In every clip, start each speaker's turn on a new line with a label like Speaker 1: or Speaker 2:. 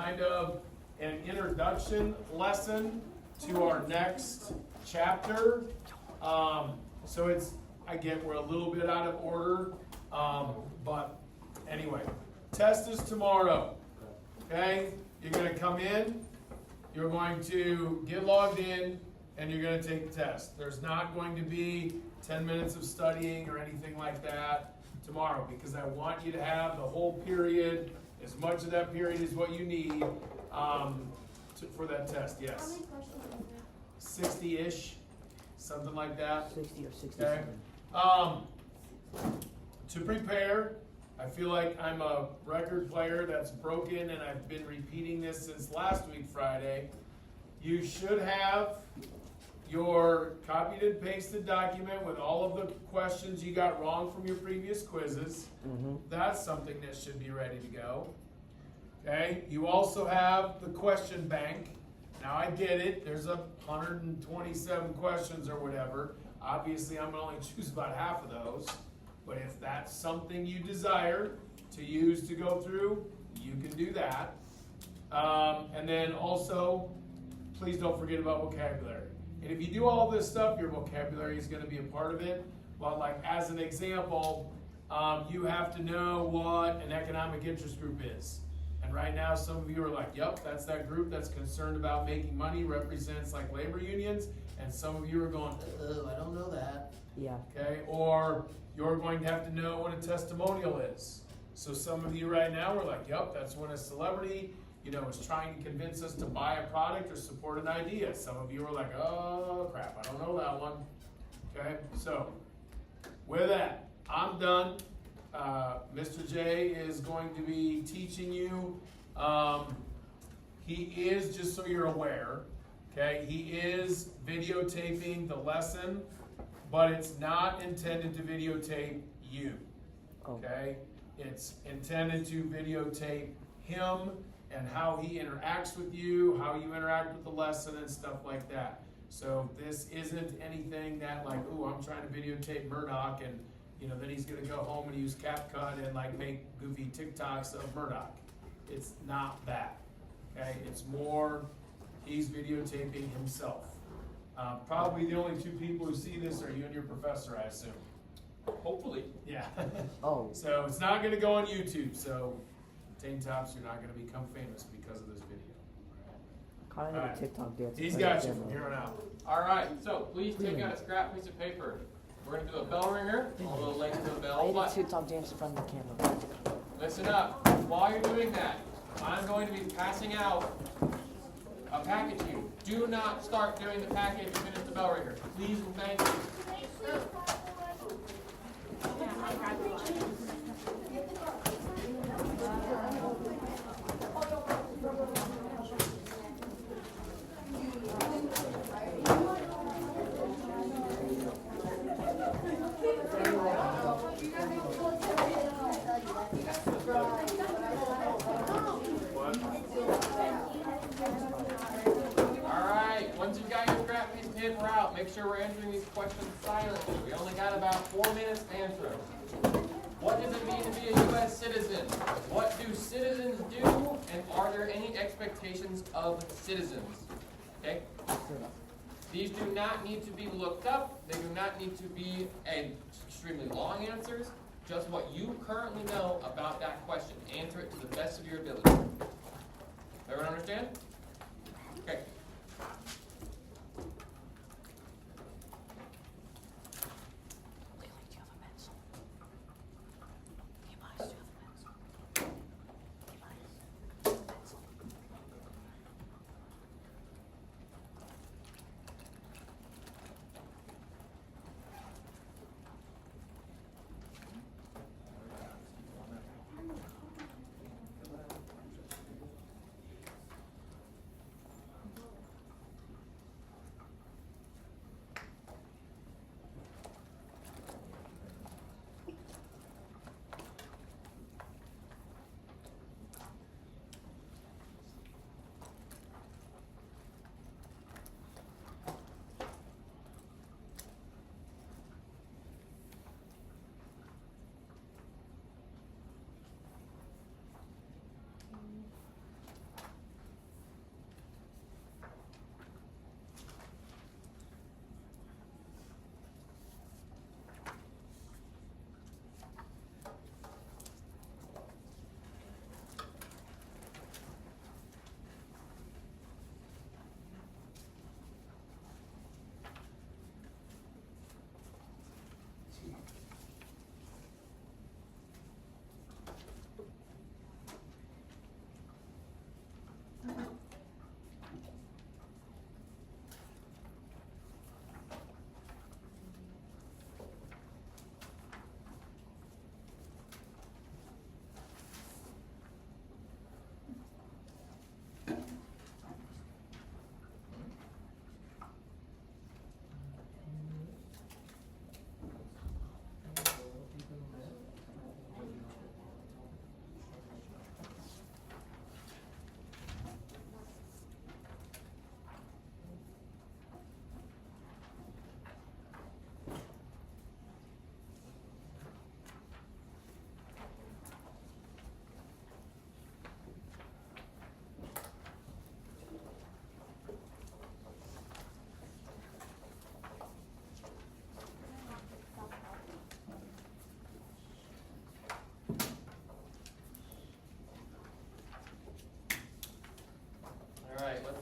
Speaker 1: kind of an introduction lesson to our next chapter. So we're a little bit out of order, but anyway, test is tomorrow, okay? You're going to come in, you're going to get logged in, and you're going to take the test. There's not going to be 10 minutes of studying or anything like that tomorrow, because I want you to have the whole period, as much of that period as what you need for that test, yes.
Speaker 2: How many questions are there?
Speaker 1: 60-ish, something like that.
Speaker 3: 60 or 67.
Speaker 1: Okay. To prepare, I feel like I'm a record player that's broken, and I've been repeating this since last week, Friday. You should have your copied and pasted document with all of the questions you got wrong from your previous quizzes. That's something that should be ready to go. Okay, you also have the question bank. Now I get it, there's 127 questions or whatever. Obviously I'm gonna only choose about half of those, but if that's something you desire to use to go through, you can do that. And then also, please don't forget about vocabulary. And if you do all this stuff, your vocabulary is gonna be a part of it. Well, like as an example, you have to know what an economic interest group is. And right now, some of you are like, yep, that's that group that's concerned about making money, represents like labor unions. And some of you are going, I don't know that.
Speaker 3: Yeah.
Speaker 1: Okay, or you're going to have to know what a testimonial is. So some of you right now are like, yep, that's when a celebrity, is trying to convince us to buy a product or support an idea. Some of you are like, oh crap, I don't know that one. Okay, so with that, I'm done. Mr. J is going to be teaching you. He is, just so you're aware, okay, he is videotaping the lesson, but it's not intended to videotape you, okay? It's intended to videotape him and how he interacts with you, how you interact with the lesson and stuff like that. So this isn't anything that like, ooh, I'm trying to videotape Murdoch and then he's gonna go home and use CapCut and like make goofy TikToks of Murdoch. It's not that, okay? It's more, he's videotaping himself. Probably the only two people who see this are you and your professor, I assume. Hopefully, yeah.
Speaker 3: Oh.
Speaker 1: So it's not gonna go on YouTube, so Tank Tops, you're not gonna become famous because of this video.
Speaker 3: Kind of a TikTok dance.
Speaker 1: He's got you from here on out.
Speaker 4: All right, so please take out a scrap piece of paper. We're going to do a bell ringer, although link to the
Speaker 3: I
Speaker 4: bell.
Speaker 3: did a
Speaker 4: But
Speaker 3: TikTok dance in front of the camera.
Speaker 4: listen up. While you're doing that, I'm going to be passing out a package to you. Do not start doing the package and finish the bell ringer. Please and thank you. Paper out. Make sure we're answering these questions silently. We only got about 4 minutes to answer them. What does it mean to be a U.S. citizen? What do citizens do? And are there any expectations of citizens? Okay? These do not need to be looked up. They do not need to be extremely long answers. Just what you currently know about that question. Answer it to the best of your ability. Everyone understand? Okay.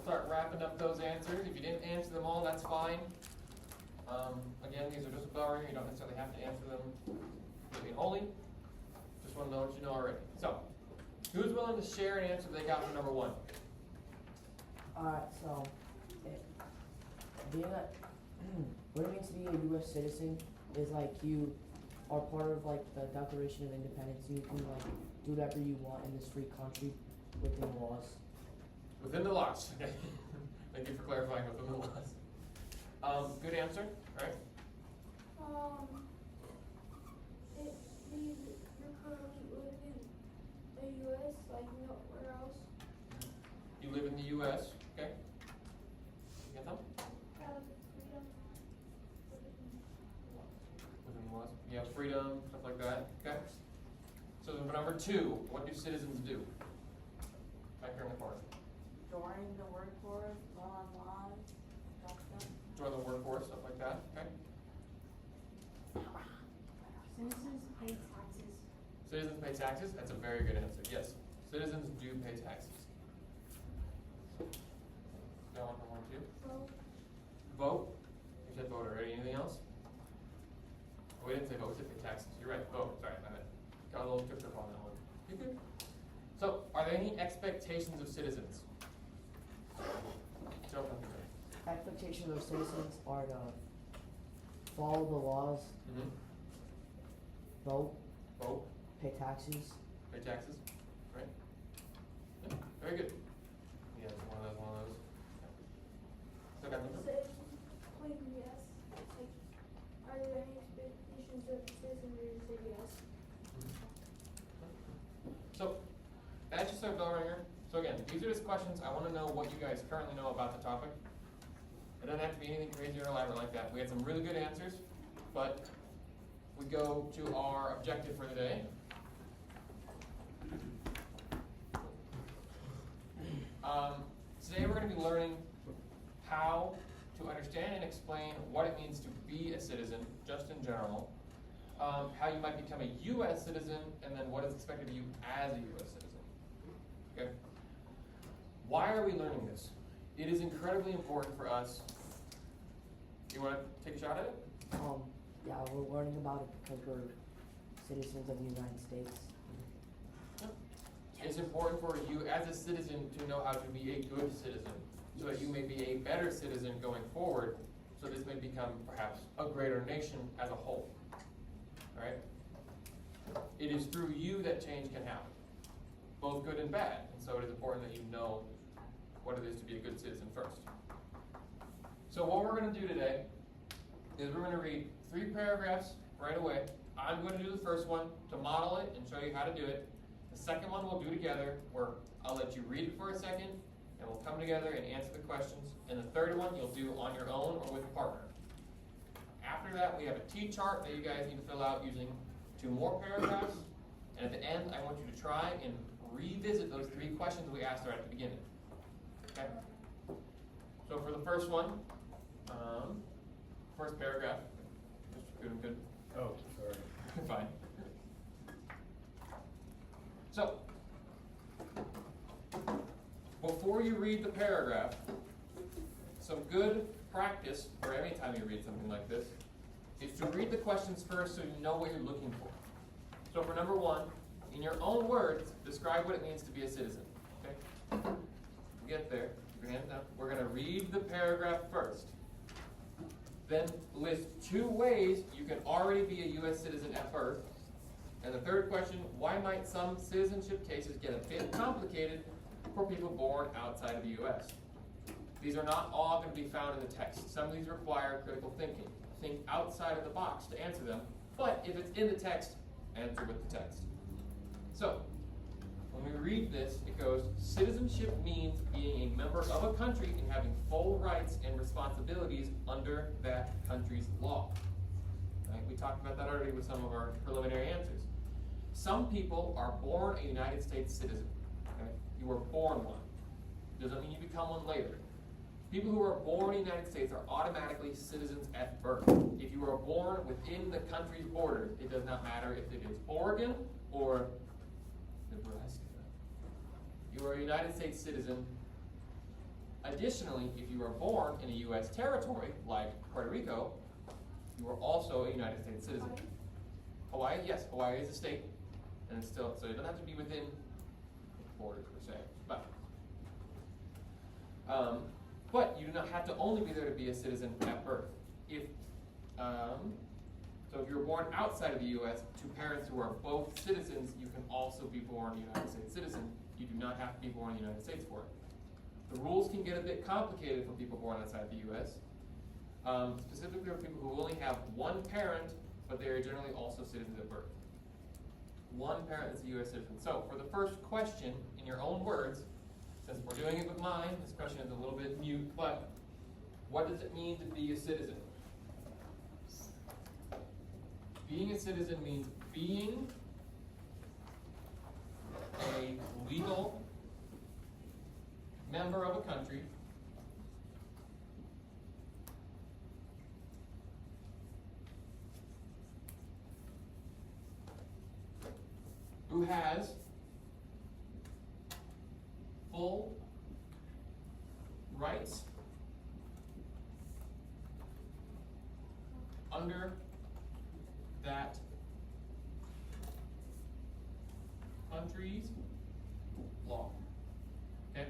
Speaker 4: start wrapping up those answers. If you didn't answer them all, that's fine. Again, these are just a bell ringer. You don't necessarily have to answer them completely and wholly. Just want to know what you know already. So, who's willing to share an answer they got for number 1?
Speaker 3: Alright, so, being a, what it means to be a U.S. citizen is like you are part of like the Declaration of Independence. You can like do whatever you want in this free country within the laws.
Speaker 4: Within the laws. Okay. Thank you for clarifying within the laws. Good answer, right?
Speaker 2: It means you're currently living in the U.S., like nowhere else.
Speaker 4: You live in the U.S., okay? You get them?
Speaker 2: Have freedom.
Speaker 4: Within the laws. You have freedom, stuff like that, okay? So then for number 2, what do citizens do? Back here in the corner.
Speaker 5: Join the workforce, law and laws, that stuff.
Speaker 4: Join the workforce, stuff like that, okay?
Speaker 2: Citizens pay taxes.
Speaker 4: Citizens pay taxes, that's a very good answer, yes. Citizens do pay taxes. Go on for 1, 2.
Speaker 2: Vote.
Speaker 4: Vote. You said vote already. Anything else? Oh, we didn't say vote. We said pay taxes. You're right. Vote. Sorry, my bad. Got a little tripped up on that one. You good? So, are there any expectations of citizens? Jump in there.
Speaker 3: Expectations of citizens are to follow the laws,
Speaker 4: Mm-hmm.
Speaker 3: vote,
Speaker 4: Vote.
Speaker 3: pay taxes.
Speaker 4: Pay taxes. Right. Yeah, very good. Yeah, it's one of those. Still got them?
Speaker 2: Citizens claim yes. Like, are there any expectations of citizens or you say yes?
Speaker 4: So, that's just our bell ringer. So again, these are just questions. I want to know what you guys currently know about the topic. It doesn't have to be anything crazy or elaborate like that. We had some really good answers, but we go to our objective for the day. Today we're going to be learning how to understand and explain what it means to be a citizen, just in general, how you might become a U.S. citizen, and then what is expected of you as a U.S. citizen. Okay? Why are we learning this? It is incredibly important for us. You want to take a shot at it?
Speaker 3: Yeah, we're learning about it because we're citizens of the United States.
Speaker 4: It's important for you as a citizen to know how to be a good citizen, so that you may be a better citizen going forward, so this may become perhaps a greater nation as a whole. All right? It is through you that change can happen, both good and bad, and so it is important that you know what it is to be a good citizen first. So what we're going to do today is we're going to read 3 paragraphs right away. I'm going to do the first one to model it and show you how to do it. The second one we'll do together, where I'll let you read it for a second, and we'll come together and answer the questions. And the third one you'll do on your own or with a partner. After that, we have a T-chart that you guys need to fill out using 2 more paragraphs. And at the end, I want you to try and revisit those 3 questions we asked right at the beginning. Okay? So for the first one, first paragraph, Mr. Good.
Speaker 1: Oh, sorry.
Speaker 4: Fine. So, before you read the paragraph, some good practice for any time you read something like this is to read the questions first so you know what you're looking for. So for number 1, in your own words, describe what it means to be a citizen. Okay? Get there. Keep your hands down. We're going to read the paragraph first. Then list 2 ways you can already be a U.S. citizen at birth. And the third question, why might some citizenship cases get a bit complicated for people born outside of the U.S.? These are not all going to be found in the text. Some of these require critical thinking. Think outside of the box to answer them. But if it's in the text, answer with the text. So, when we read this, it goes, citizenship means being a member of a country and having full rights and responsibilities under that country's law. Right? We talked about that already with some of our preliminary answers. Some people are born a United States citizen. Okay? You were born one. Doesn't mean you become one later. People who are born in the United States are automatically citizens at birth. If you are born within the country's borders, it does not matter if it is Oregon or Nebraska. You are a United States citizen Additionally, if you are born in a U.S. territory, like Puerto Rico, you are also a United States citizen. Hawaii, yes, Hawaii is a state, and it's still, so it doesn't have to be within borders per se, but you do not have to only be there to be a citizen at birth. If, so if you were born outside of the U.S. to parents who are both citizens, you can also be born a United States citizen. You do not have to be born in the United States for it. The rules can get a bit complicated for people born outside the U.S., specifically for people who only have one parent, but they are generally also citizens at birth. One parent is a U.S. citizen. So for the first question, in your own words, since we're doing it with mine, this question is a little bit mute, but what does it mean to be a citizen? Being a citizen means being a legal member of a country who has full rights under that country's law. Okay?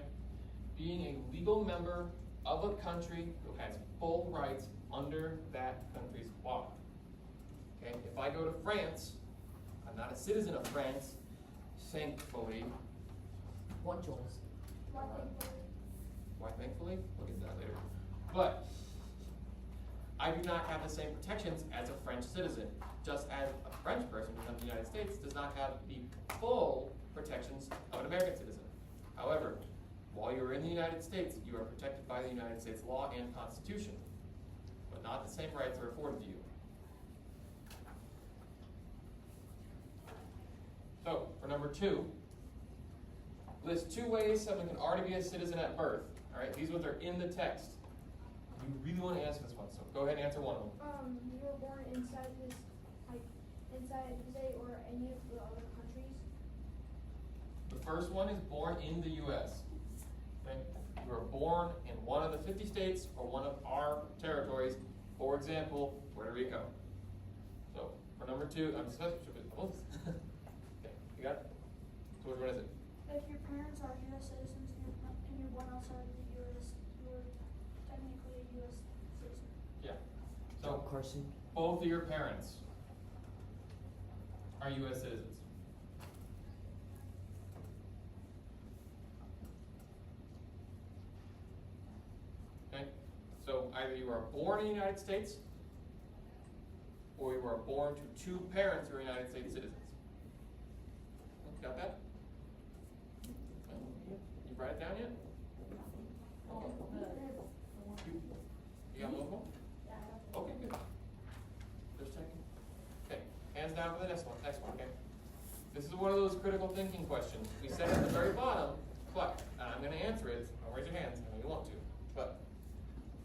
Speaker 4: Being a legal member of a country who has full rights under that country's law. Okay? If I go to France, I'm not a citizen of France, thankfully.
Speaker 3: One choice.
Speaker 4: Why thankfully? We'll get to that later. But I do not have the same protections as a French citizen, just as a French person who comes to the United States does not have the full protections of an American citizen. However, while you are in the United States, you are protected by the United States law and Constitution, but not the same rights are afforded to you. So, for number 2, list 2 ways someone can already be a citizen at birth. All right, these ones are in the text. You really want to answer this one, so go ahead and answer one of them.
Speaker 2: You were born inside this, like, inside the state or any of the other countries?
Speaker 4: The first one is born in the U.S. Okay? You are born in one of the 50 states or one of our territories, for example, Puerto Rico. So, for number 2, I'm supposed to okay, you got it? So which one is it?
Speaker 2: If your parents are U.S. citizens and you're born outside of the U.S., you're technically a U.S. citizen.
Speaker 4: Yeah. So,
Speaker 3: Carson.
Speaker 4: both of your parents are U.S. citizens. Okay? So either you are born in the United States or you are born to 2 parents who are United States citizens. Got that? You write it down yet? You got multiple? Okay, good. Just checking. Okay, hands down for the next one, okay? This is one of those critical thinking questions. We said at the very bottom, but, and I'm gonna answer it, don't raise your hands, I know you want to, but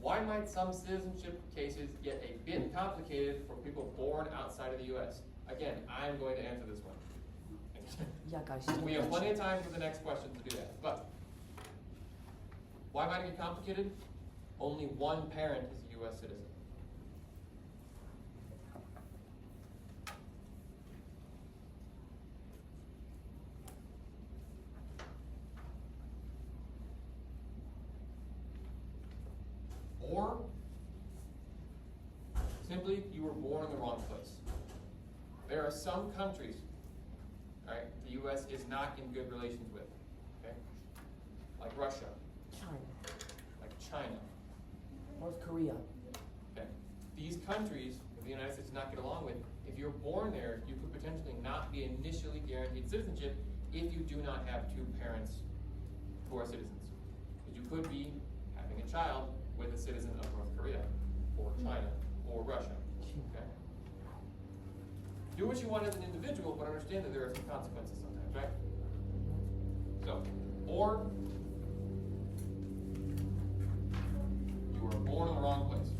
Speaker 4: why might some citizenship cases get a bit complicated for people born outside of the U.S.? Again, I'm going to answer this one.
Speaker 3: Yeah, guys.
Speaker 4: We have plenty of time for the next question to do that, but why might it get complicated? Only one parent is a U.S. citizen. Or simply you were born in the wrong place. There are some countries, right, the U.S. is not in good relations with, okay? Like Russia,
Speaker 3: China.
Speaker 4: like China,
Speaker 3: North Korea.
Speaker 4: okay? These countries that the United States does not get along with, if you're born there, you could potentially not be initially guaranteed citizenship if you do not have 2 parents who are citizens. But you could be having a child with a citizen of North Korea, or China, or Russia, okay? Do what you want as an individual, but understand that there are some consequences sometimes, right? So, or you were born in the wrong place.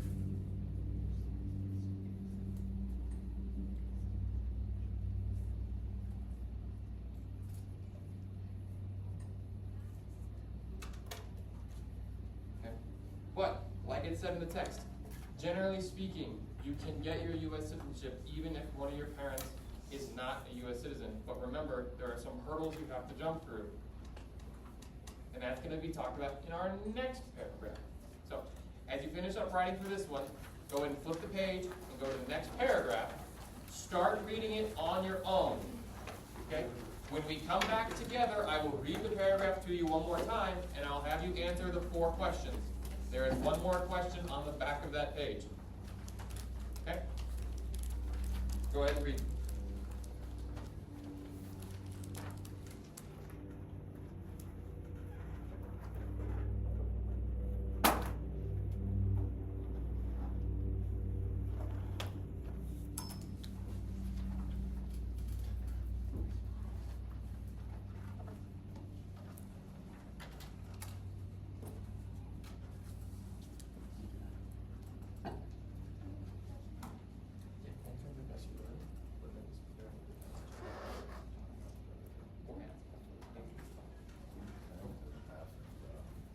Speaker 4: like it said in the text, generally speaking, you can get your U.S. citizenship even if one of your parents is not a U.S. citizen. But remember, there are some hurdles you have to jump through. And that's going to be talked about in our next paragraph. So, as you finish up writing for this one, go ahead and flip the page and go to the next paragraph. Start reading it on your own. Okay? When we come back together, I will read the paragraph to you one more time, and I'll have you answer the 4 questions. There is one more question on the back of that page. Okay? Go ahead and read.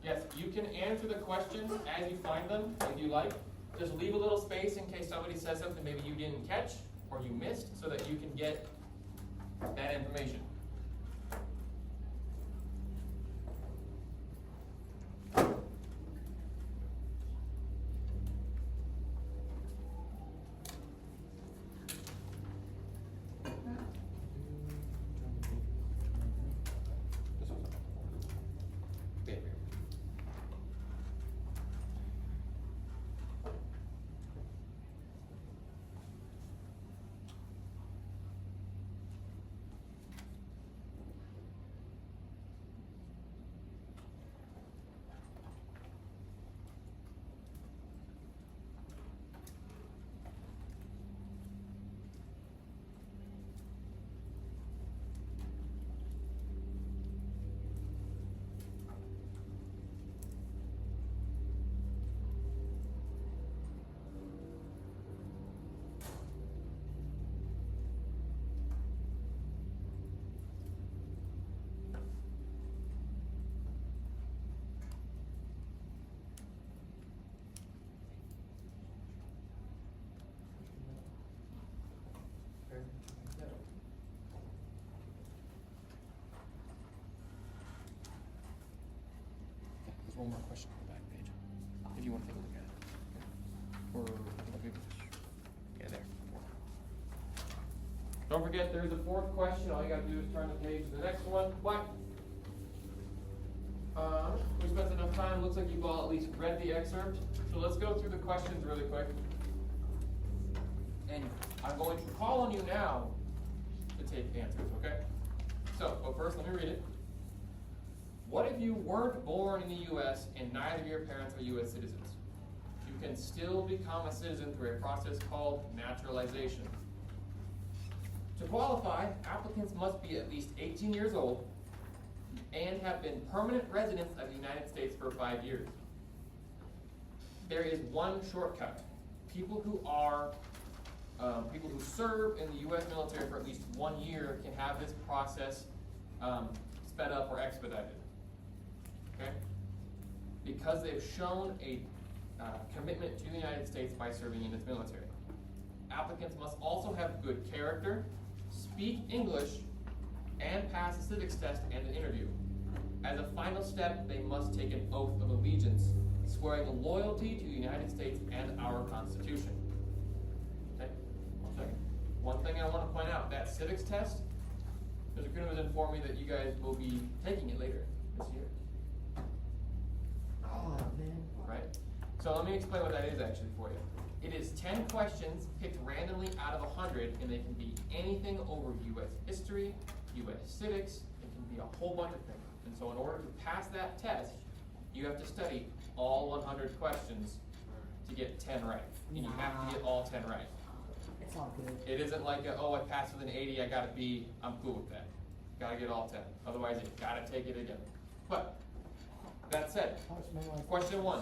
Speaker 4: Yes, you can answer the questions as you find them, if you like. Just leave a little space in case somebody says something maybe you didn't catch or you missed, so that you can get that information. There's one more question on the back page, if you want to take a look at it. Or, yeah, there. Don't forget, there's a 4th question. All you got to do is turn the page to the next one. What? We spent enough time. Looks like you've all at least read the excerpt. So let's go through the questions really quick. And I'm going to call on you now to take answers, okay? So, but first, let me read it. What if you weren't born in the U.S. and neither of your parents are U.S. citizens? You can still become a citizen through a process called naturalization. To qualify, applicants must be at least 18 years old and have been permanent residents of the United States for 5 years. There is one shortcut. People who serve in the U.S. military for at least 1 year can have this process sped up or expedited. Okay? Because they've shown a commitment to the United States by serving in its military. Applicants must also have good character, speak English, and pass a civics test and an interview. As a final step, they must take an oath of allegiance, swearing loyalty to the United States and our Constitution. Okay? 1 second. One thing I want to point out, that civics test, Mr. Kuhn has informed me that you guys will be taking it later this year.
Speaker 3: Oh, man.
Speaker 4: Right? So let me explain what that is actually for you. It is 10 questions picked randomly out of 100, and they can be anything over U.S. history, U.S. civics, it can be a whole bunch of things. And so in order to pass that test, you have to study all 100 questions to get 10 right. And you have to get all 10 right.
Speaker 3: It's all good.
Speaker 4: It isn't like, I passed with an 80, I got a B, I'm cool with that. Gotta get all 10. Otherwise, you gotta take it again. But, that said, question 1.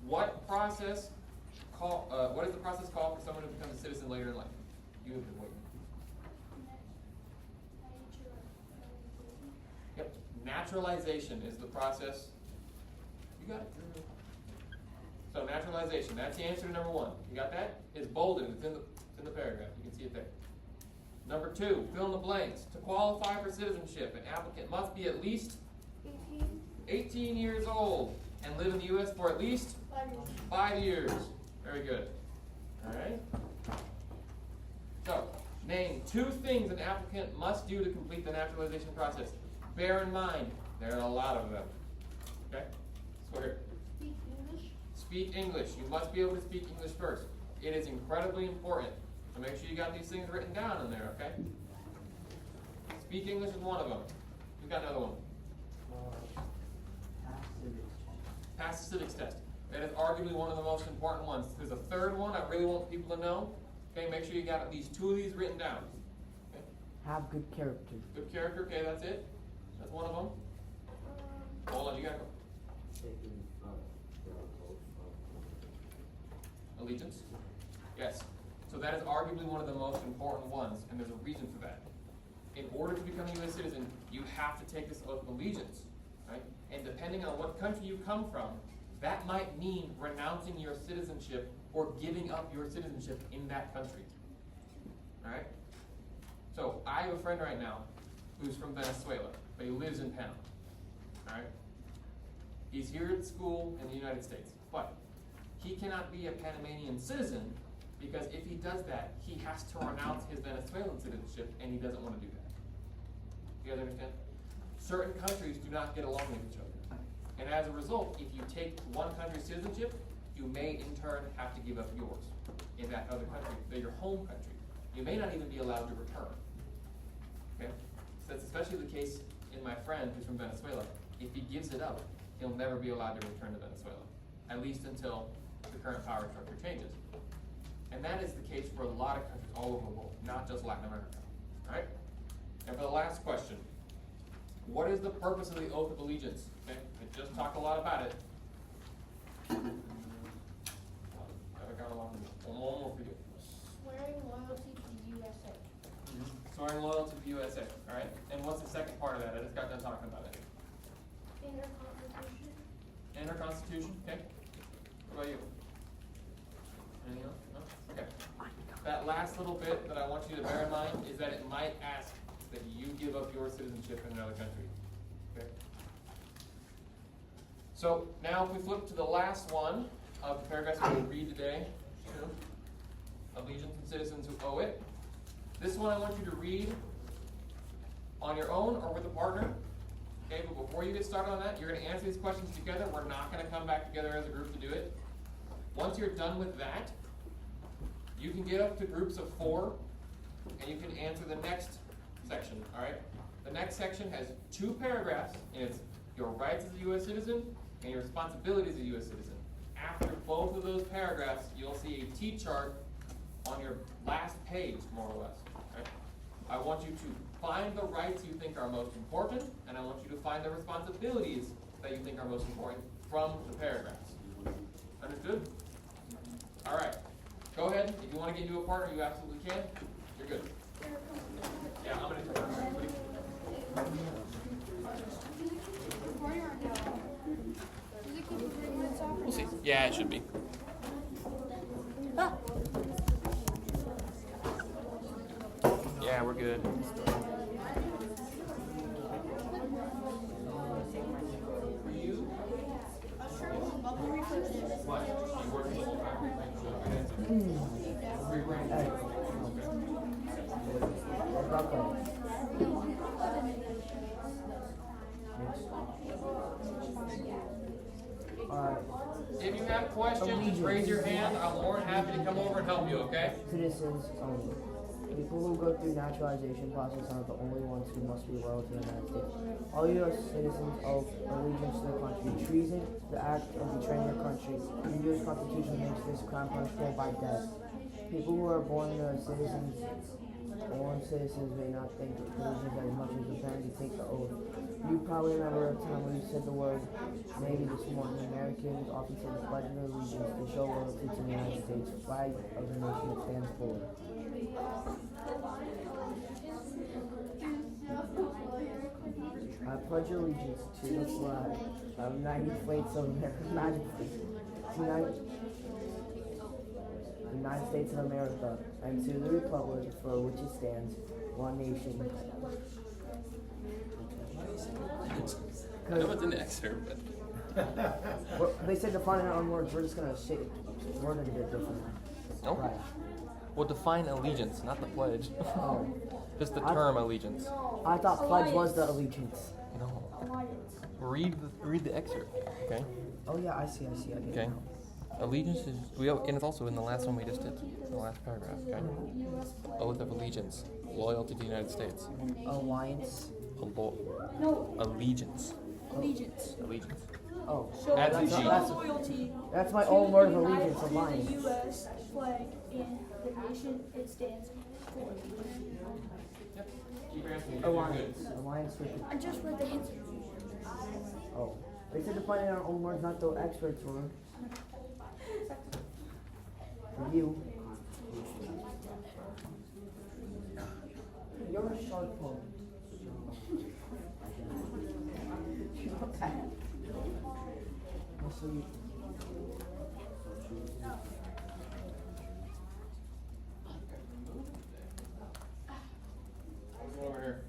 Speaker 4: What is the process called for someone who becomes a citizen later in life? You have been waiting. Yep. Naturalization is the process. You got it. So naturalization, that's the answer to number one. You got that? It's bolded, it's in the paragraph. You can see it there. Number two, fill in the blanks. To qualify for citizenship, an applicant must be at least 18 years old and live in the U.S. for at least 5 years. Very good. All right. So, name 2 things an applicant must do to complete the naturalization process. Bear in mind, there are a lot of them. Okay? So here.
Speaker 2: Speak English.
Speaker 4: Speak English. You must be able to speak English first. It is incredibly important. So make sure you got these things written down in there, okay? Speak English is one of them. Who's got another one? Pass the civics test. That is arguably one of the most important ones. There's a third one I really want people to know. Okay, make sure you got at least 2 of these written down. Okay?
Speaker 3: Have good character.
Speaker 4: Good character, okay, that's it. That's one of them. Hold on, you gotta go. Allegiance? Yes. So that is arguably one of the most important ones, and there's a reason for that. In order to become a U.S. citizen, you have to take this oath of allegiance, right? And depending on what country you come from, that might mean renouncing your citizenship or giving up your citizenship in that country. All right? So I have a friend right now who's from Venezuela, but he lives in Panama. All right? He's here at school in the United States, but he cannot be a Panamanian citizen because if he does that, he has to renounce his Venezuelan citizenship, and he doesn't want to do that. You guys understand? Certain countries do not get along with each other. And as a result, if you take one country's citizenship, you may in turn have to give up yours in that other country, your home country. You may not even be allowed to return. Okay? So that's especially the case in my friend who's from Venezuela. If he gives it up, he'll never be allowed to return to Venezuela, at least until the current power structure changes. And that is the case for a lot of countries all over the world, not just Latin America. All right? And for the last question, what is the purpose of the Oath of Allegiance? Okay? I just talked a lot about it. I got a lot more. One more for you.
Speaker 2: Swearing loyalty to the USA.
Speaker 4: Swearing loyalty to the USA. All right? And what's the second part of that? I just got done talking about it.
Speaker 2: In our Constitution.
Speaker 4: And our Constitution. Okay? What about you? Anything else? No? Okay. That last little bit that I want you to bear in mind is that it might ask that you give up your citizenship in another country. Okay? So now if we flip to the last one of the paragraphs we're going to read today, allegiance and citizens who owe it. This one I want you to read on your own or with a partner. Okay, but before you get started on that, you're going to answer these questions together. We're not going to come back together as a group to do it. Once you're done with that, you can get up to groups of 4 and you can answer the next section, all right? The next section has 2 paragraphs, and it's your rights as a U.S. citizen and your responsibilities as a U.S. citizen. After both of those paragraphs, you'll see a T-chart on your last page, more or less. Okay? I want you to find the rights you think are most important, and I want you to find the responsibilities that you think are most important from the paragraphs. Understood? All right. Go ahead. If you want to get into a partner, you absolutely can. You're good. Yeah, I'm going to We'll see. Yeah, it should be. Yeah, we're good. If you have questions, just raise your hand. I'm more than happy to come over and help you, okay?
Speaker 3: Citizens only. People who go through naturalization process are the only ones who must be loyal to the United States. All U.S. citizens owe allegiance to the country. Treason, the act of betraying your country. The U.S. Constitution makes this crime punishable by death. People who are born citizens may not think of allegiance as much as preparing to take the oath. You probably remember a time when you said the word maybe this morning. Americans often say the pledge of allegiance to show loyalty to the United States, flag of the nation it stands for. I pledge allegiance to the flag of the United States of America. United States of America, and to the republic for which it stands, one nation.
Speaker 4: I know it's in the excerpt, but
Speaker 3: They said define it on words. We're just gonna word it a bit different.
Speaker 4: no.
Speaker 3: Right.
Speaker 4: Well, define allegiance, not the pledge.
Speaker 3: Oh,
Speaker 4: Just the term allegiance.
Speaker 3: I thought pledge was the allegiance.
Speaker 4: No. Read the excerpt. Okay.
Speaker 3: Oh yeah, I see. I get it
Speaker 4: Okay.
Speaker 3: now.
Speaker 4: Allegiance is and it's also in the last one we just did, the last paragraph. Okay. Oath of allegiance, loyalty to the United States.
Speaker 3: Alliance.
Speaker 4: Allegiance.
Speaker 2: Allegiance.
Speaker 4: Allegiance.
Speaker 3: Oh,
Speaker 2: So
Speaker 4: Adds a G.
Speaker 2: loyalty
Speaker 3: that's my
Speaker 2: to
Speaker 3: own word of
Speaker 2: the
Speaker 3: allegiance.
Speaker 2: United
Speaker 3: Alliance.
Speaker 2: States, U.S. flag and the nation it stands for.
Speaker 4: Yep. Keep answering.
Speaker 3: Alliance. Alliance with.
Speaker 2: I just read the answer.
Speaker 3: Oh, they said define it on our own words, not the experts' word. For you. You're a shark phone. So you.
Speaker 4: Over here.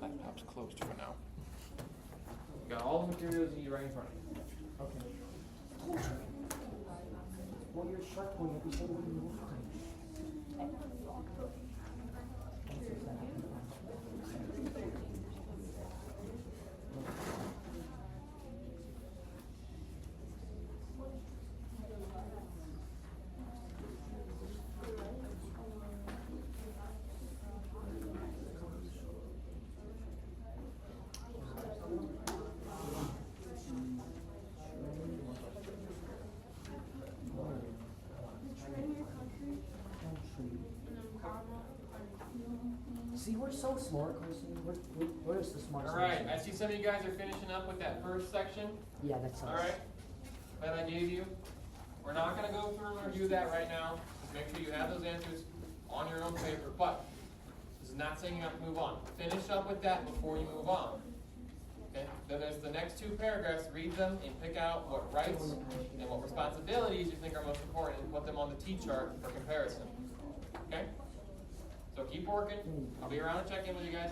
Speaker 4: Laptop's closed for now. Got all the materials you need right in front of you.
Speaker 3: Okay. Well, you're a shark phone. Every single one you want. See, we're so smart, Carson. We're just the smartest.
Speaker 4: Alright,
Speaker 3: nation.
Speaker 4: I see some of you guys are finishing up with that first section.
Speaker 3: Yeah, that's us.
Speaker 4: Alright, that I gave you. We're not gonna go through and review that right now. Just make sure you have those answers on your own paper, but this is not saying you have to move on. Finish up with that before you move on. Okay, then there's the next two paragraphs, read them and pick out what rights and what responsibilities you think are most important and put them on the T-chart for comparison. Okay? So keep working. I'll be around to check in with you guys.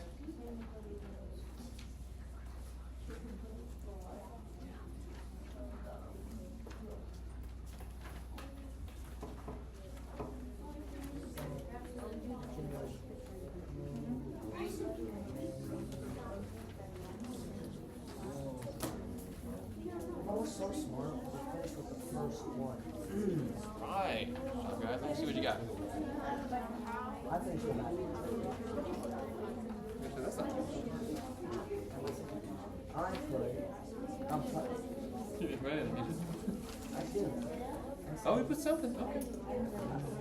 Speaker 3: Oh, we're so smart. We finished with the first one.
Speaker 4: Right. So guys, let's see what you got.
Speaker 3: I finished with that.
Speaker 4: Actually, that's not
Speaker 3: I put. I'm put.
Speaker 4: You didn't write anything.
Speaker 3: I did.
Speaker 4: Oh, we put something. Okay.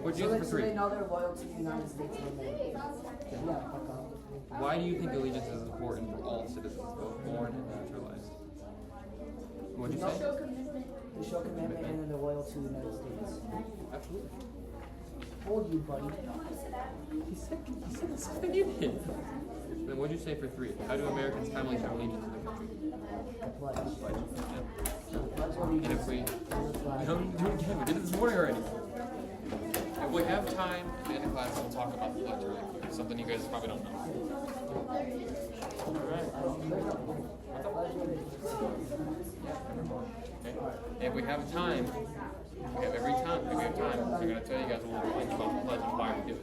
Speaker 4: What'd you
Speaker 3: So
Speaker 4: use for
Speaker 3: they
Speaker 4: three?
Speaker 3: know they're loyal to the United States of America. Yeah, fuck off.
Speaker 4: Why do you think allegiance is important for all citizens, both born and naturalized? What'd you say?
Speaker 3: The show commitment and then they're loyal to the United States.
Speaker 4: Absolutely.
Speaker 3: Told you, buddy.
Speaker 4: He said the same thing you did. Then what'd you say for three? How do Americans timely show allegiance to the country?
Speaker 3: The pledge.
Speaker 4: Yeah.
Speaker 3: The pledge of
Speaker 4: And if
Speaker 3: allegiance
Speaker 4: we,
Speaker 3: to the flag.
Speaker 4: we don't need to do it again, we did it this morning already. If we have time at the end of class, we'll talk about the pledge really quick. Something you guys probably don't know. Alright. Okay. If we have time, we have every time, if we have time, we're going to tell you guys a little bit about the pledge and why we do it.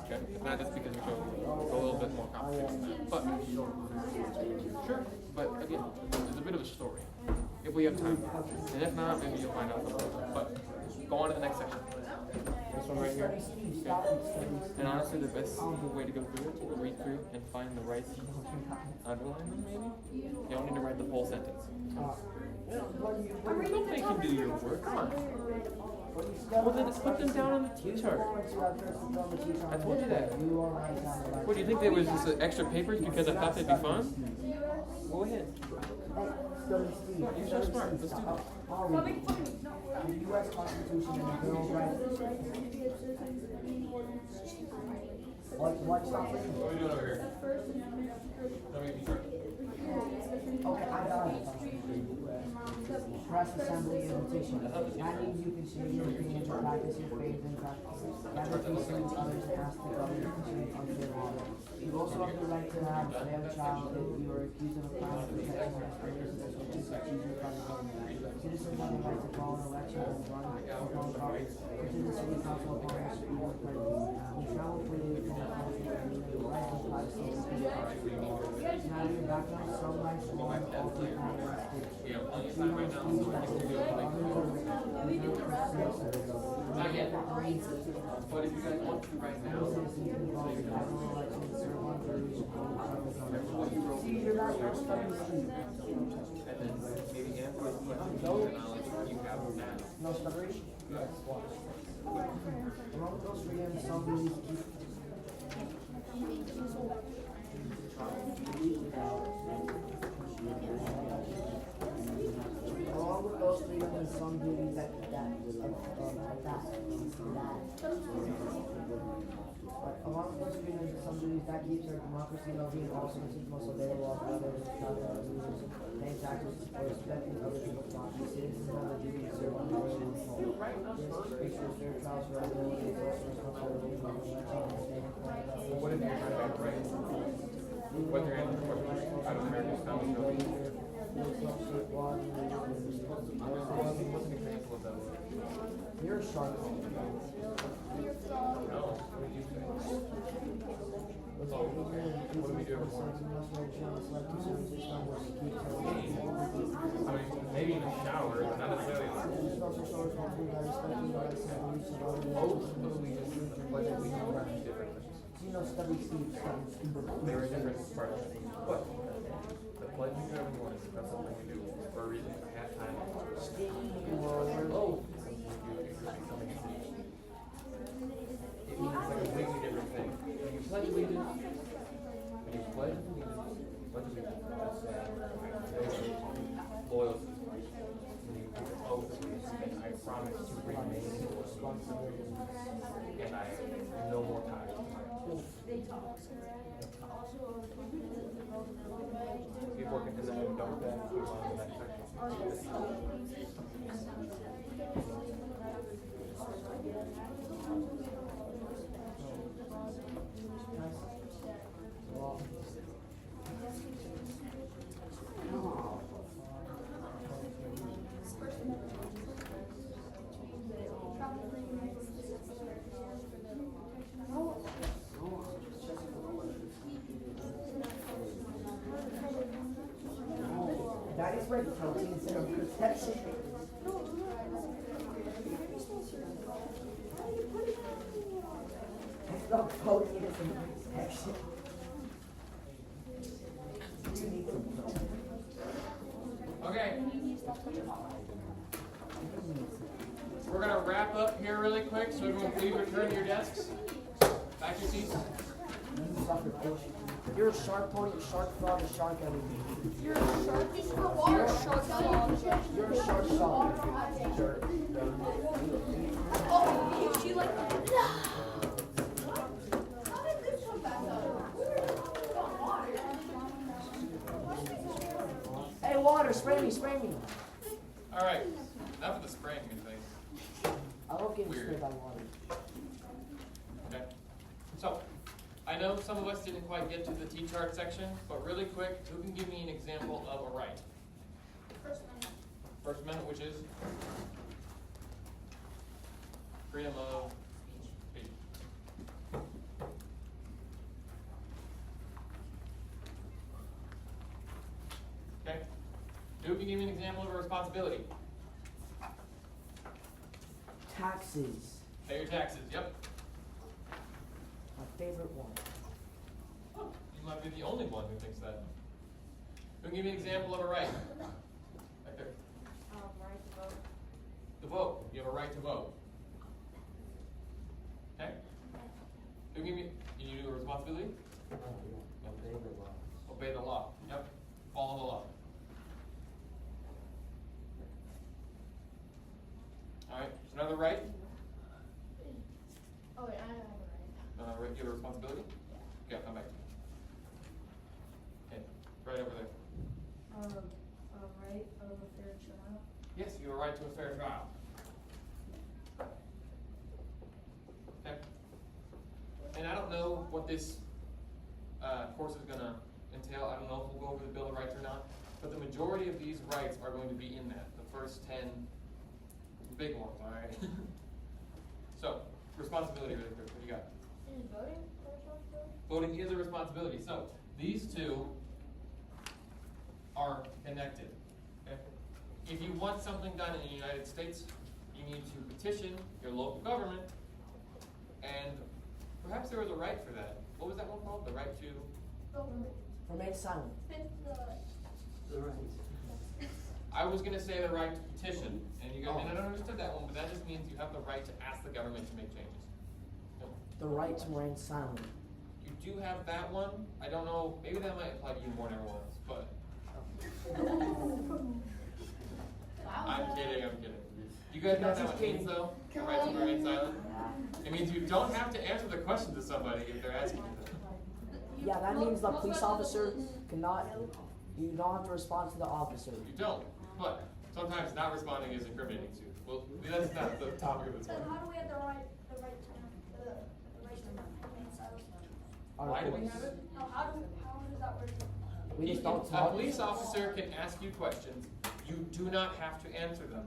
Speaker 4: Okay? It's not just because we go a little bit more complicated than that. But, sure, but again, there's a bit of a story. If we have time. And if not, maybe you'll find out later. But, go on to the next section. This one right here. Okay. And honestly, the best way to go through it is read through and find the right, underline them maybe? You don't need to write the whole sentence.
Speaker 3: What do you
Speaker 4: Don't make him do your work. Come on.
Speaker 3: What do you
Speaker 4: Well, then put them down on the T chart. I told you that. What, do you think there was just extra papers because I thought they'd be fun? Go ahead. You're so smart. Let's do it.
Speaker 3: The U.S. Constitution and the Bill of Rights. What's up?
Speaker 4: What are we doing over here? Show me the chart.
Speaker 3: Okay, I got it. Press assembly invitation. That means you can share your opinions or practice your faith and practice. Gather concerns others and ask the government concerns unfair law. You also have the right to have a male child if you are accused of a crime of protection against others and choose by the government. Citizens have the right to call an election and run for public office, or to the city council upon which you are present. You travel freely within the country and you have the right to privacy and security. No matter your background, some rights belong to all people in the state.
Speaker 4: You have plenty of time right now, so we can do it like not yet. But if you guys want to right now, and then maybe answer questions, and I'll let you have them now.
Speaker 3: No stuttering?
Speaker 4: Yes, watch.
Speaker 3: Along with those freedoms, some rules keep. Along with those freedoms and some duties that along with those freedoms and some duties that keeps our democracy loving and also citizens must obey the laws of others, rules, paying taxes, or respecting other people's property. Citizens have the duty to serve under the rules of law. This ensures their trials for everyone is also responsibility for the election and state and foreign.
Speaker 4: What if you're trying to make right? What they're answering the question? Out of America's founding building. What's an example of that?
Speaker 3: You're a shark.
Speaker 4: No. What did you say? That's all. What do we do every morning? I mean, maybe in the shower, but not necessarily. Oh, what do we just do? What did we do differently? They were different parts. But the pledging of every morning, that's something we do for a reason. I have time. Oh. It means like a completely different thing. When you pledge allegiance, when you pledge allegiance, that's loyalty. When you give an oath, and I promise to remain loyal, and I have no more ties. Keep working, and then double that, move on to the next section.
Speaker 3: That is where proteins and protection. It's not protein and protection. You need some protein.
Speaker 4: Okay. We're gonna wrap up here really quick, so everyone please return to your desks. Back to your seats.
Speaker 3: You suffer bullshit. You're a shark pony, a shark frog, a shark everything.
Speaker 2: You're a shark. You're a shark dog.
Speaker 3: You're a shark frog.
Speaker 2: Oh, she like. How did this come back up?
Speaker 3: Hey, water, spray me, spray me.
Speaker 4: All right. Enough of the spraying me thing.
Speaker 3: I love getting
Speaker 4: Weird.
Speaker 3: sprayed by water.
Speaker 4: Okay. So, I know some of us didn't quite get to the T-chart section, but really quick, who can give me an example of a right? First Amendment, which is freedom of speech. Okay. Who can give me an example of a responsibility?
Speaker 3: Taxes.
Speaker 4: Pay your taxes. Yep.
Speaker 3: My favorite one.
Speaker 4: Oh, you might be the only one who thinks that. Who can give me an example of a right? Right there.
Speaker 5: Right to vote.
Speaker 4: The vote. You have a right to vote. responsibility?
Speaker 3: Obey the law.
Speaker 4: Obey the law. Yep. Follow the law. Alright, so another right?
Speaker 2: Oh wait, I have a right.
Speaker 4: You have a responsibility? Yeah, come back to me. Okay, right over there.
Speaker 2: Right of a fair trial.
Speaker 4: Yes, you have a right to a fair trial. Okay. And I don't know what this course is going to entail. I don't know if we'll go over the Bill of Rights or not. But the majority of these rights are going to be in that. The first 10 big ones, alright? So, responsibility really quick. What do you got?
Speaker 2: Is voting a responsibility?
Speaker 4: Voting is a responsibility. So, these two are connected. Okay? If you want something done in the United States, you need to petition your local government, and perhaps there was a right for that. What was that one called? The right to?
Speaker 3: Remain silent.
Speaker 6: The right.
Speaker 4: I was going to say the right to petition, and you guys, and I don't understood that one, but that just means you have the right to ask the government to make changes. No.
Speaker 3: The right to remain silent.
Speaker 4: You do have that one. I don't know. Maybe that might apply to you more than everyone else, but I'm kidding. You guys know what that one means, though? The right to remain silent. It means you don't have to answer the question to somebody if they're asking you.
Speaker 3: Yeah, that means the police officer cannot, you don't have to respond to the officer.
Speaker 4: You don't, but sometimes not responding is incriminating too. Well, that's not the topic of this
Speaker 2: Then
Speaker 4: one.
Speaker 2: how do we have the right to remain silent?
Speaker 4: Why do we have it?
Speaker 2: No, how does that work?
Speaker 3: We just don't
Speaker 4: A
Speaker 3: talk.
Speaker 4: police officer can ask you questions. You do not have to answer them.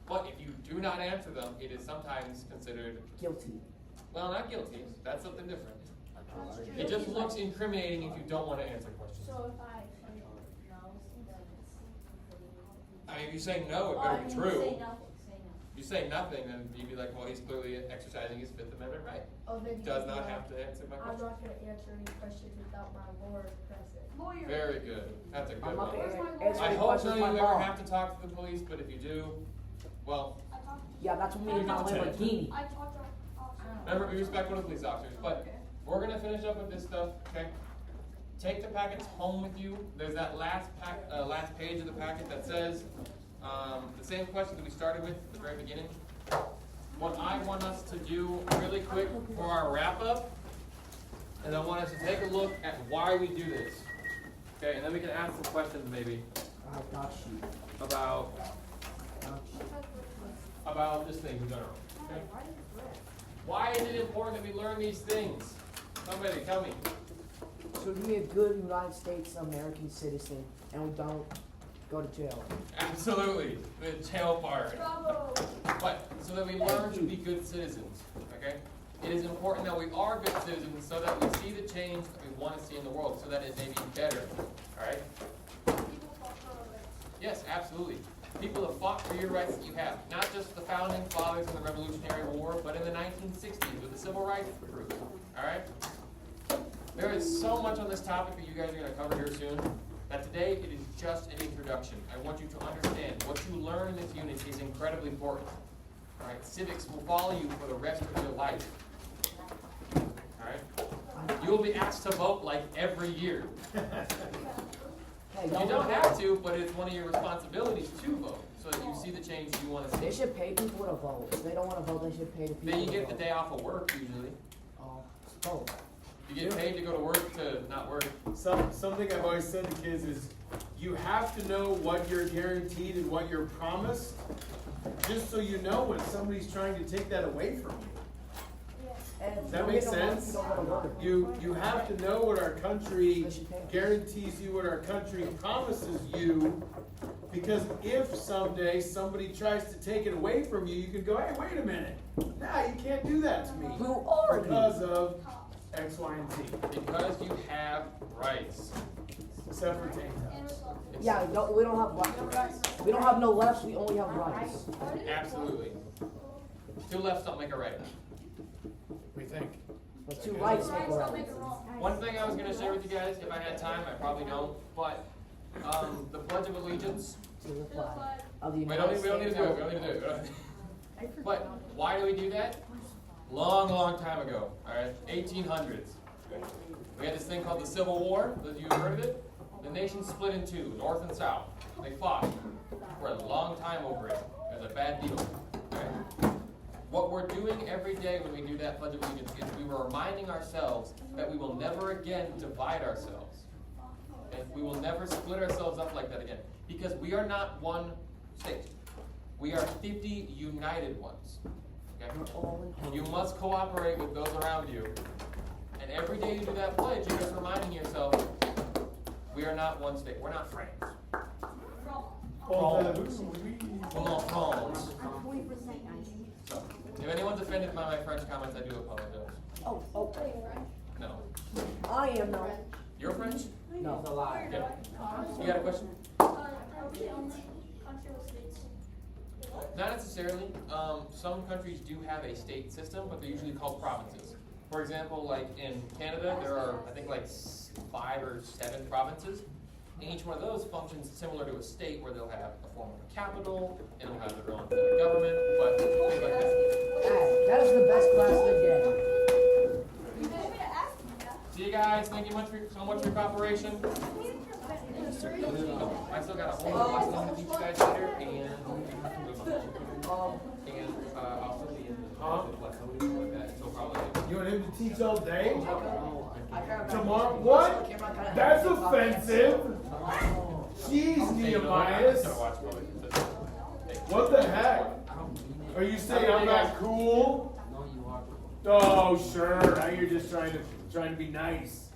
Speaker 4: But if you do not answer them, it is sometimes considered,
Speaker 3: Guilty.
Speaker 4: well, not guilty. That's something different. It just looks incriminating if you don't want to answer questions.
Speaker 2: So if I
Speaker 4: I mean, if you say no, it
Speaker 2: Well,
Speaker 4: better be true.
Speaker 2: Say nothing.
Speaker 4: If you say nothing, then you'd be like, well, he's clearly exercising his Fifth Amendment right.
Speaker 2: Oh, then
Speaker 4: Does not have to answer my
Speaker 2: I'm
Speaker 4: question.
Speaker 2: not going to answer any questions without my lawyer present. Lawyer.
Speaker 4: Very good. That's a good
Speaker 3: I'm not
Speaker 4: one.
Speaker 3: gonna
Speaker 2: Where's
Speaker 3: answer
Speaker 2: my
Speaker 4: I
Speaker 3: any
Speaker 4: hope
Speaker 3: questions
Speaker 4: none
Speaker 3: with
Speaker 4: of
Speaker 3: my
Speaker 4: you ever
Speaker 3: mom.
Speaker 4: have to talk to the police, but if you do, well,
Speaker 3: Yeah, that's what me and my Lamborghini.
Speaker 2: I talked to officer.
Speaker 4: remember, be respectful of police officers. But we're gonna finish up with this stuff, okay? Take the packets home with you. There's that last page of the packet that says the same question that we started with at the very beginning. What I want us to do really quick for our wrap up, and I want us to take a look at why we do this. Okay, and then we can ask some questions maybe
Speaker 3: I got you.
Speaker 4: about
Speaker 3: Got you.
Speaker 4: about this thing in general. Okay? Why is it important that we learn these things? Somebody tell me.
Speaker 3: So to be a good United States American citizen and we don't go to jail.
Speaker 4: Absolutely, the jail part.
Speaker 2: Bravo.
Speaker 4: But so that we learn to be good citizens. Okay? It is important that we are good citizens so that we see the change that we want to see in the world, so that it may be better. All right?
Speaker 2: People fought for our rights.
Speaker 4: Yes, absolutely. People have fought for your rights that you have. Not just the founding fathers in the Revolutionary War, but in the 1960s with the Civil Rights Movement. All right? There is so much on this topic that you guys are going to cover here soon, that today it is just an introduction. I want you to understand what you learn in this unit is incredibly important. All right? Civics will follow you for the rest of your life. All right? You will be asked to vote like every year.
Speaker 3: Hey,
Speaker 4: You
Speaker 3: don't
Speaker 4: don't
Speaker 3: forget-
Speaker 4: have to, but it's one of your responsibilities to vote, so that you see the change you want to
Speaker 3: They
Speaker 4: see.
Speaker 3: should pay people to vote. If they don't want to vote, they should pay the people
Speaker 4: Then you
Speaker 3: to
Speaker 4: get the
Speaker 3: vote.
Speaker 4: day off of work usually.
Speaker 3: Oh,
Speaker 4: You get paid to go to work to not work.
Speaker 1: Something I've always said to kids is, you have to know what you're guaranteed and what you're promised, just so you know when somebody's trying to take that away from you.
Speaker 3: and
Speaker 1: Does that
Speaker 3: you
Speaker 1: make
Speaker 3: don't get no money if
Speaker 1: sense?
Speaker 3: you don't go to work.
Speaker 1: You have to know what our country
Speaker 3: They should pay us.
Speaker 1: guarantees you, what our country promises you, because if someday somebody tries to take it away from you, you can go, hey, wait a minute, nah, you can't do that to me.
Speaker 3: Who are you?
Speaker 1: Because of X, Y, and Z,
Speaker 4: Because you have rights.
Speaker 1: except for tank
Speaker 2: And
Speaker 1: tops.
Speaker 2: responsibility.
Speaker 3: Yeah, we don't have rights. We don't have no lefts, we only have rights.
Speaker 4: Absolutely. Two lefts don't make a right.
Speaker 1: We think.
Speaker 3: But two rights make a
Speaker 2: Rights don't
Speaker 3: right.
Speaker 2: make it wrong.
Speaker 4: One thing I was going to share with you guys, if I had time, I probably don't, but the Pledge of Allegiance.
Speaker 3: To the
Speaker 2: To the
Speaker 3: flag
Speaker 2: flag.
Speaker 3: of the
Speaker 4: We
Speaker 3: United
Speaker 4: don't need to do it. We don't need to do it. But why do we do that? Long, long time ago. All right, 1800s. We had this thing called the Civil War. Those of you who heard of it? The nation split in two, North and South. They fought for a long time over it. It was a bad deal. Okay? What we're doing every day when we do that Pledge of Allegiance is we were reminding ourselves that we will never again divide ourselves. Okay? We will never split ourselves up like that again. Because we are not one state. We are 50 united ones. Okay? You must cooperate with those around you. And every day you do that pledge, you're just reminding yourself, we are not one state. We're not France.
Speaker 1: Oh,
Speaker 4: We're not France. So, if anyone's offended by my French comments, I do apologize.
Speaker 3: Oh,
Speaker 4: No.
Speaker 3: I am not.
Speaker 4: You're French?
Speaker 3: No.
Speaker 4: Okay. You got a question?
Speaker 2: Are we only country with states?
Speaker 4: Not necessarily. Some countries do have a state system, but they're usually called provinces. For example, like in Canada, there are, I think, like 5 or 7 provinces. And each one of those functions similar to a state where they'll have a form of a capital, and they'll have their own government, but things like that.
Speaker 3: Hey, that is the best class of the day.
Speaker 4: See you guys. Thank you so much for your cooperation. I still got a whole lot of lessons to teach you guys later, and I'll still be in the lesson like that until probably.
Speaker 1: You want him to teach all day?
Speaker 3: Tomorrow?
Speaker 1: Tomorrow? What? That's offensive. Jeez, Nehemiah. What the heck? Are you saying I'm not cool?
Speaker 6: No, you are.
Speaker 1: Oh, sure. Now you're just trying to be nice.